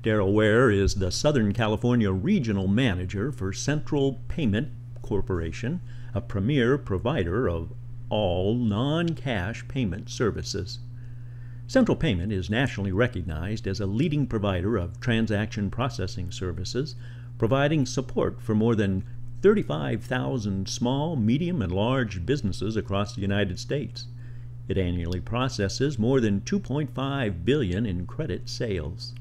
Daryle Ware is the Southern California Regional Manager for Central Payment Corporation, a premier provider of all non-cash payment services. Central Payment is nationally recognized as a leading provider of transaction processing services, providing support for more than 35,000 small, medium, and large businesses across the United States. It annually processes more than $2.5 billion in credit sales.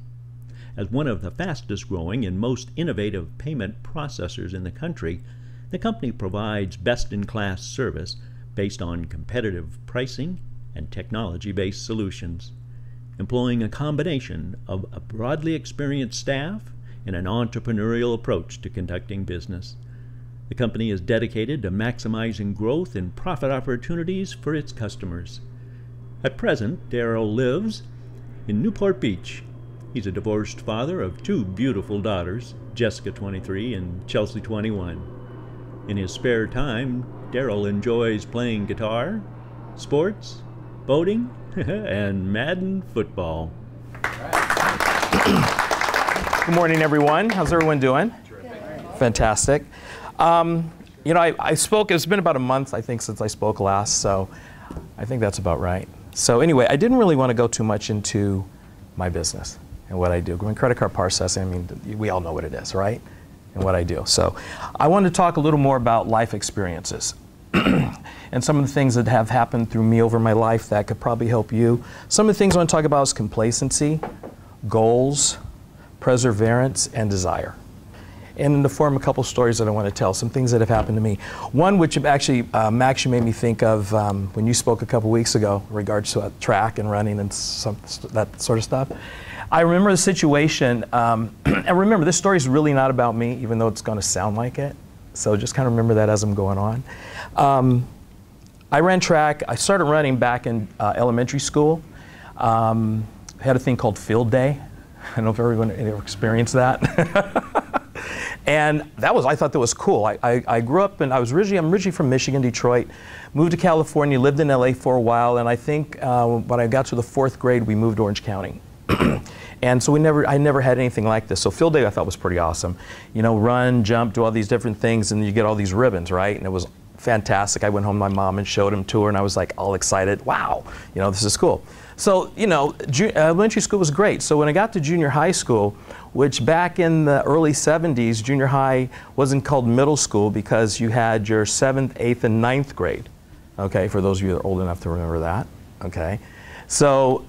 As one of the fastest growing and most innovative payment processors in the country, the company provides best-in-class service based on competitive pricing and technology-based solutions, employing a combination of a broadly experienced staff and an entrepreneurial approach to conducting business. The company is dedicated to maximizing growth and profit opportunities for its customers. At present, Daryle lives in Newport Beach. He's a divorced father of two beautiful daughters, Jessica, 23, and Chelsea, 21. In his spare time, Daryle enjoys playing guitar, sports, boating, and Madden football. Good morning, everyone. How's everyone doing? Terrific. Fantastic. You know, I spoke, it's been about a month, I think, since I spoke last, so I think that's about right. So anyway, I didn't really want to go too much into my business and what I do. I mean, credit card processing, I mean, we all know what it is, right? And what I do. So I wanted to talk a little more about life experiences and some of the things that have happened through me over my life that could probably help you. Some of the things I want to talk about is complacency, goals, perseverance, and desire. And in the form of a couple stories that I want to tell, some things that have happened to me. One which actually, Max, you made me think of when you spoke a couple weeks ago in regards to track and running and that sort of stuff. I remember the situation, and remember, this story is really not about me, even though it's going to sound like it. So just kind of remember that as I'm going on. I ran track. I started running back in elementary school. Had a thing called field day. I don't know if everyone ever experienced that. And that was, I thought that was cool. I grew up, and I'm originally from Michigan, Detroit, moved to California, lived in LA for a while, and I think when I got to the 4th grade, we moved to Orange County. And so I never had anything like this. So field day I thought was pretty awesome. You know, run, jump, do all these different things, and you get all these ribbons, right? And it was fantastic. I went home to my mom and showed them to her, and I was like all excited. Wow, you know, this is cool. So, you know, elementary school was great. So when I got to junior high school, which back in the early 70s, junior high wasn't called middle school because you had your 7th, 8th, and 9th grade. Okay, for those of you that are old enough to remember that. Okay, so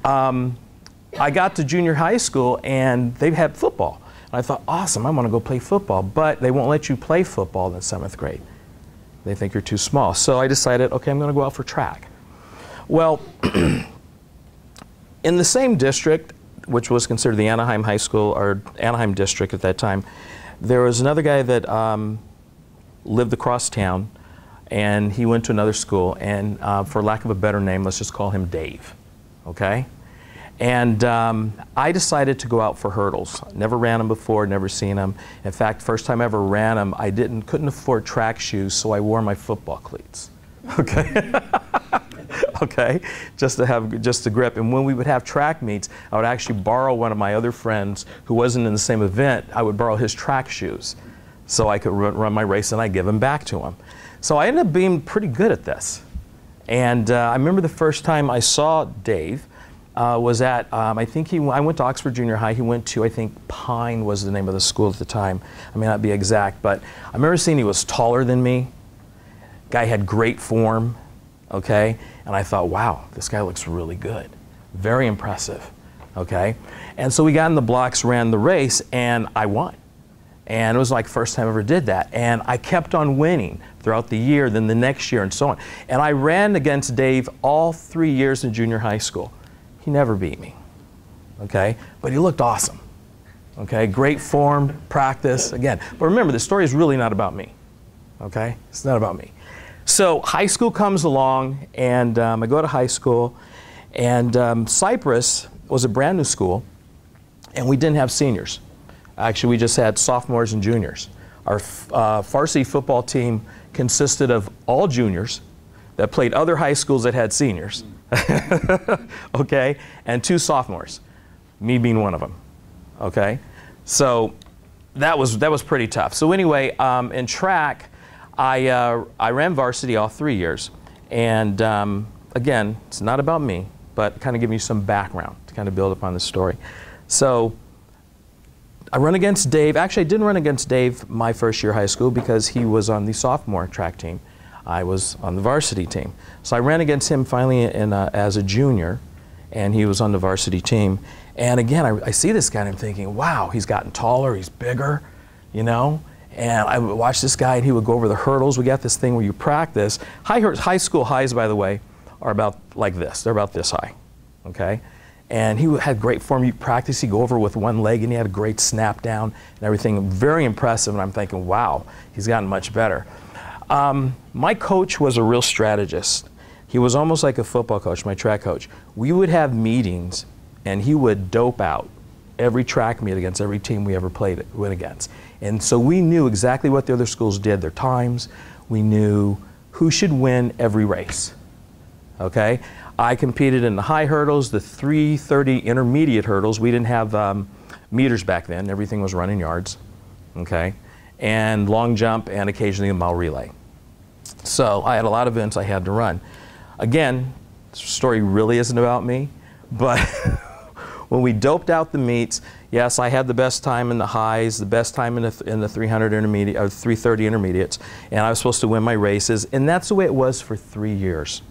I got to junior high school and they had football. And I thought, awesome, I want to go play football, but they won't let you play football in 7th grade. They think you're too small. So I decided, okay, I'm going to go out for track. Well, in the same district, which was considered the Anaheim High School, or Anaheim District at that time, there was another guy that lived across town, and he went to another school, and for lack of a better name, let's just call him Dave, okay? And I decided to go out for hurdles. Never ran them before, never seen them. In fact, first time I ever ran them, I couldn't afford track shoes, so I wore my football cleats, okay? Okay, just to grip. And when we would have track meets, I would actually borrow one of my other friends who wasn't in the same event. I would borrow his track shoes so I could run my race, and I'd give them back to him. So I ended up being pretty good at this. And I remember the first time I saw Dave was at, I think I went to Oxford Junior High. He went to, I think, Pine was the name of the school at the time. I may not be exact, but I remember seeing he was taller than me. Guy had great form, okay? And I thought, wow, this guy looks really good. Very impressive, okay? And so we got in the blocks, ran the race, and I won. And it was like the first time I ever did that. And I kept on winning throughout the year, then the next year, and so on. And I ran against Dave all 3 years in junior high school. He never beat me, okay? But he looked awesome, okay? Great form, practice, again. But remember, the story is really not about me, okay? It's not about me. So high school comes along, and I go to high school, and Cypress was a brand new school, and we didn't have seniors. Actually, we just had sophomores and juniors. Our varsity football team consisted of all juniors that played other high schools that had seniors, okay, and 2 sophomores, me being one of them, okay? So that was pretty tough. So anyway, in track, I ran varsity all 3 years. And again, it's not about me, but kind of giving you some background to kind of build upon the story. So I run against Dave. Actually, I didn't run against Dave my first year of high school because he was on the sophomore track team. I was on the varsity team. So I ran against him finally as a junior, and he was on the varsity team. And again, I see this guy and I'm thinking, wow, he's gotten taller, he's bigger, you know? And I would watch this guy and he would go over the hurdles. We got this thing where you practice. High school highs, by the way, are about like this. They're about this high, okay? And he had great form. You practice, he'd go over with one leg and he had a great snap down and everything. Very impressive. And I'm thinking, wow, he's gotten much better. My coach was a real strategist. He was almost like a football coach, my track coach. We would have meetings and he would dope out every track meet against every team we ever went against. And so we knew exactly what the other schools did, their times. We knew who should win every race, okay? I competed in the high hurdles, the 330 intermediate hurdles. We didn't have meters back then. Everything was running yards, okay? And long jump and occasionally a mile relay. So I had a lot of events I had to run. Again, this story really isn't about me, but when we doped out the meets, yes, I had the best time in the highs, the best time in the 300 intermediate, or 330 intermediates, and I was supposed to win my races, and that's the way it was for 3 years.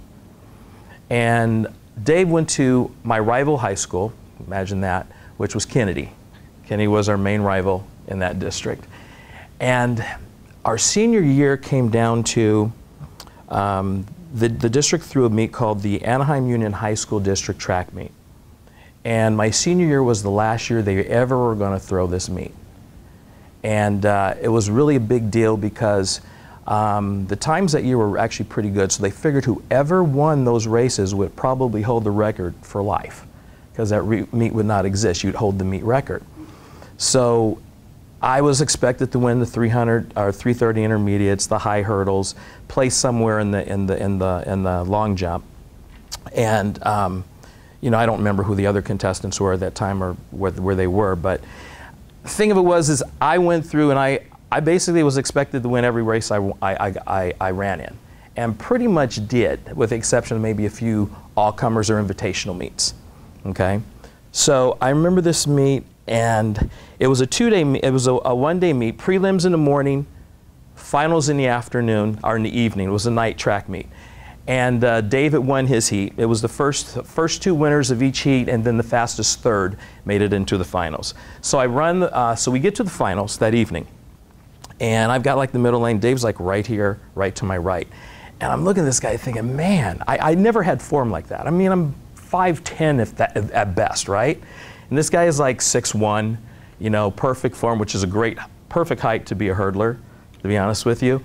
And Dave went to my rival high school, imagine that, which was Kennedy. Kennedy was our main rival in that district. And our senior year came down to, the district threw a meet called the Anaheim Union High School District Track Meet. And my senior year was the last year they ever were going to throw this meet. And it was really a big deal because the times that year were actually pretty good. So they figured whoever won those races would probably hold the record for life because that meet would not exist. You'd hold the meet record. So I was expected to win the 300 or 330 intermediates, the high hurdles, place somewhere in the long jump. And you know, I don't remember who the other contestants were at that time or where they were, but the thing of it was I went through and I basically was expected to win every race I ran in, and pretty much did, with the exception of maybe a few all-comers or invitational meets, okay? So I remember this meet, and it was a two-day meet, it was a one-day meet, prelims in the morning, finals in the afternoon, or in the evening. It was a night track meet. And David won his heat. It was the first two winners of each heat, and then the fastest third made it into the finals. So I run, so we get to the finals that evening, and I've got like the middle lane. Dave's like right here, right to my right. And I'm looking at this guy thinking, man, I never had form like that. I mean, I'm 5'10" at best, right? And this guy is like 6'1", you know, perfect form, which is a perfect height to be a hurdler, to be honest with you.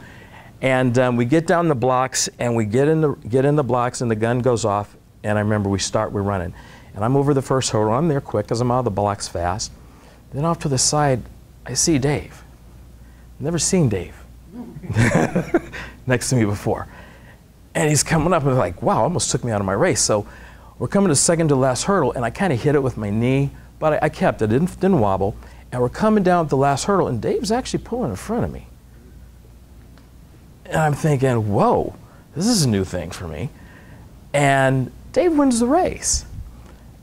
And we get down the blocks, and we get in the blocks, and the gun goes off, and I remember we're running. And I'm over the first hurdle. I'm there quick because I'm out of the blocks fast. Then off to the side, I see Dave. Never seen Dave next to me before. And he's coming up, and I'm like, wow, almost took me out of my race. So we're coming to second to last hurdle, and I kind of hit it with my knee, but I kept it, didn't wobble. And we're coming down at the last hurdle, and Dave's actually pulling in front of me. And I'm thinking, whoa, this is a new thing for me. And Dave wins the race.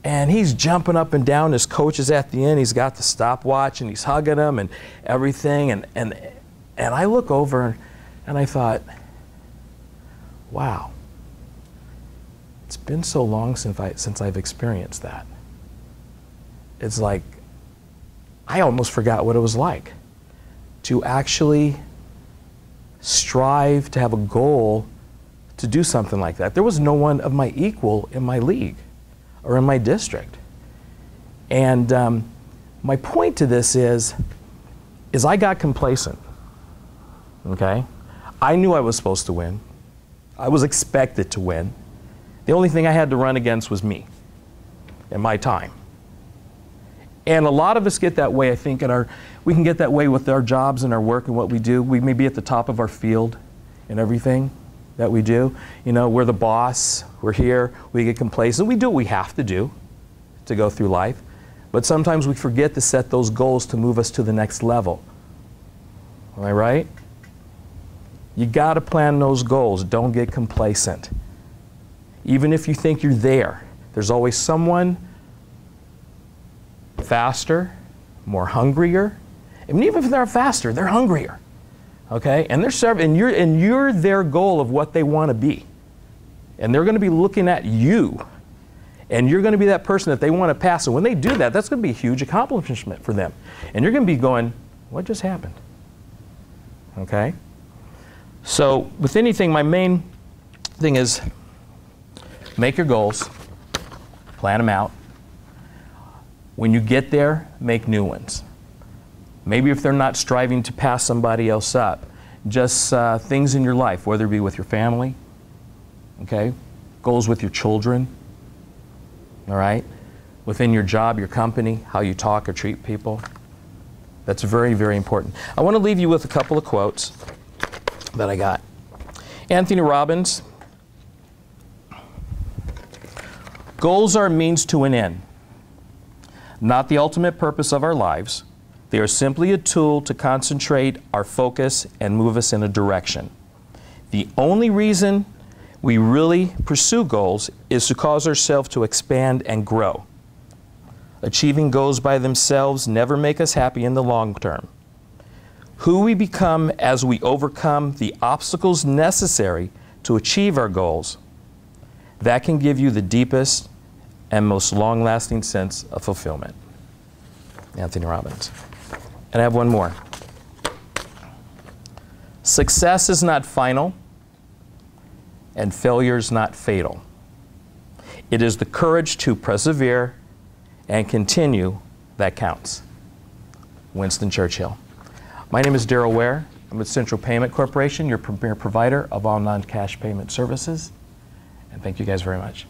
And he's jumping up and down. His coach is at the end. He's got the stopwatch, and he's hugging him and everything. And I look over, and I thought, wow, it's been so long since I've experienced that. It's like, I almost forgot what it was like to actually strive to have a goal to do something like that. There was no one of my equal in my league or in my district. And my point to this is I got complacent, okay? I knew I was supposed to win. I was expected to win. The only thing I had to run against was me and my time. And a lot of us get that way, I think, we can get that way with our jobs and our work and what we do. We may be at the top of our field in everything that we do. You know, we're the boss, we're here, we get complacent. We do what we have to do to go through life. But sometimes we forget to set those goals to move us to the next level. Am I right? You got to plan those goals. Don't get complacent. Even if you think you're there, there's always someone faster, more hungrier. And even if they're faster, they're hungrier. Okay? And they're serving, and you're their goal of what they want to be. And they're going to be looking at you. And you're going to be that person that they want to pass. And when they do that, that's going to be a huge accomplishment for them. And you're going to be going, what just happened? Okay? So with anything, my main thing is make your goals, plan them out. When you get there, make new ones. Maybe if they're not striving to pass somebody else up, just things in your life, whether it be with your family, okay, goals with your children, all right, within your job, your company, how you talk or treat people. That's very, very important. I want to leave you with a couple of quotes that I got. Anthony Robbins, goals are a means to an end, not the ultimate purpose of our lives. They are simply a tool to concentrate our focus and move us in a direction. The only reason we really pursue goals is to cause ourselves to expand and grow. Achieving goals by themselves never make us happy in the long term. Who we become as we overcome the obstacles necessary to achieve our goals, that can give you the deepest and most long-lasting sense of fulfillment. Anthony Robbins. And I have one more. Success is not final, and failure is not fatal. It is the courage to persevere and continue that counts. Winston Churchill. My name is Daryle Ware. I'm with Central Payment Corporation, your premier provider of all non-cash payment services. And thank you guys very much.